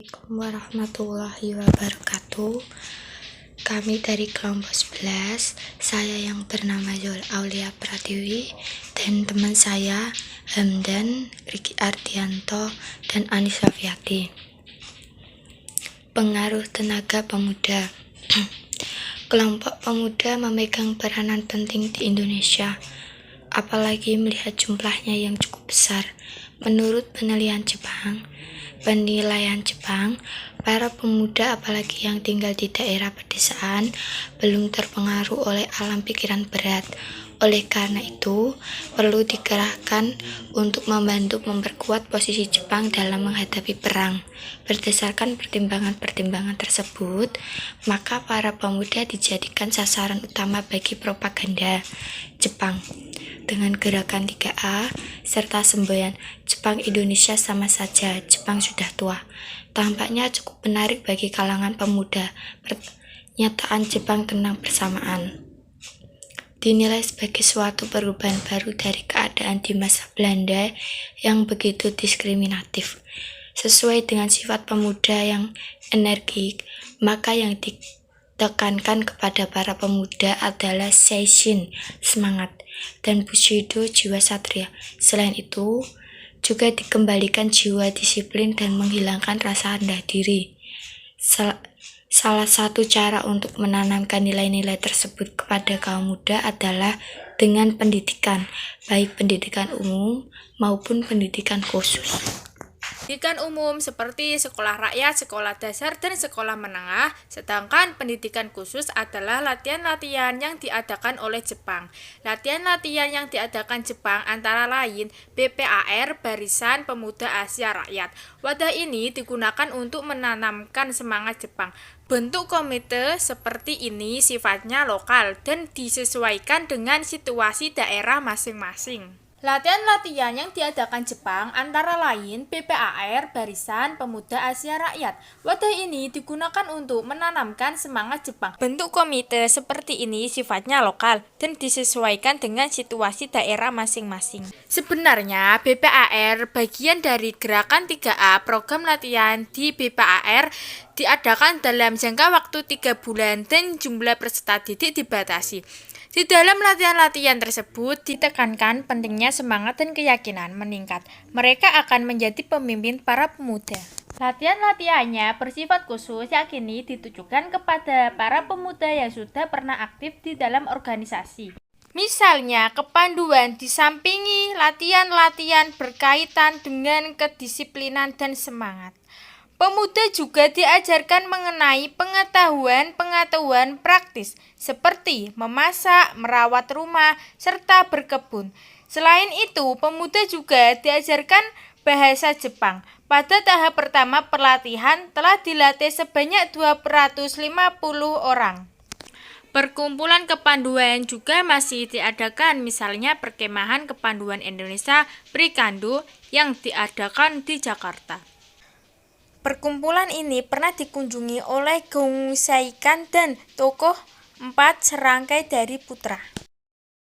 Assalamualaikum warahmatullahi wabarakatuh. Kami dari kelompok 11, saya yang bernama Zul Aulia Pratiwi dan teman saya Hamdan, Riki Ardianto, dan Anissa Fiati. Pengaruh tenaga pemuda. Kelompok pemuda memegang peranan penting di Indonesia, apalagi melihat jumlahnya yang cukup besar. Menurut penilaian Jepang, para pemuda apalagi yang tinggal di daerah pedesaan belum terpengaruh oleh alam pikiran berat. Oleh karena itu, perlu dikerahkan untuk membantu memperkuat posisi Jepang dalam menghadapi perang. Berdasarkan pertimbangan-pertimbangan tersebut, maka para pemuda dijadikan sasaran utama bagi propaganda Jepang. Dengan gerakan 3A serta semboyan Jepang Indonesia sama saja, Jepang sudah tua, tampaknya cukup menarik bagi kalangan pemuda. Pernyataan Jepang tenang bersamaan dinilai sebagai suatu perubahan baru dari keadaan di masa Belanda yang begitu diskriminatif. Sesuai dengan sifat pemuda yang energik, maka yang ditekankan kepada para pemuda adalah seishin, semangat, dan bushido, jiwa satria. Selain itu, juga dikembalikan jiwa disiplin dan menghilangkan rasa rendah diri. Salah satu cara untuk menanamkan nilai-nilai tersebut kepada kaum muda adalah dengan pendidikan, baik pendidikan umum maupun pendidikan khusus. Pendidikan umum seperti sekolah rakyat, sekolah dasar, dan sekolah menengah, sedangkan pendidikan khusus adalah latihan-latihan yang diadakan oleh Jepang. Latihan-latihan yang diadakan Jepang antara lain BPAR, Barisan Pemuda Asia Rakyat. Wadah ini digunakan untuk menanamkan semangat Jepang. Bentuk komite seperti ini sifatnya lokal dan disesuaikan dengan situasi daerah masing-masing. Latihan-latihan yang diadakan Jepang antara lain BPAR, Barisan Pemuda Asia Rakyat. Wadah ini digunakan untuk menanamkan semangat Jepang. Bentuk komite seperti ini sifatnya lokal dan disesuaikan dengan situasi daerah masing-masing. Sebenarnya BPAR bagian dari gerakan 3A. Program latihan di BPAR diadakan dalam jangka waktu 3 bulan dan jumlah peserta didik dibatasi. Di dalam latihan-latihan tersebut ditekankan pentingnya semangat dan keyakinan meningkat. Mereka akan menjadi pemimpin para pemuda. Latihan-latihannya bersifat khusus yang kini ditujukan kepada para pemuda yang sudah pernah aktif di dalam organisasi. Misalnya, kepanduan disampingi latihan-latihan berkaitan dengan kedisiplinan dan semangat. Pemuda juga diajarkan mengenai pengetahuan praktis seperti memasak, merawat rumah, serta berkebun. Selain itu, pemuda juga diajarkan bahasa Jepang. Pada tahap pertama pelatihan telah dilatih sebanyak 250 orang. Perkumpulan kepanduan juga masih diadakan, misalnya Perkemahan Kepanduan Indonesia Prikando yang diadakan di Jakarta. Perkumpulan ini pernah dikunjungi oleh Gong Saikan dan tokoh 4 serangkai dari putra.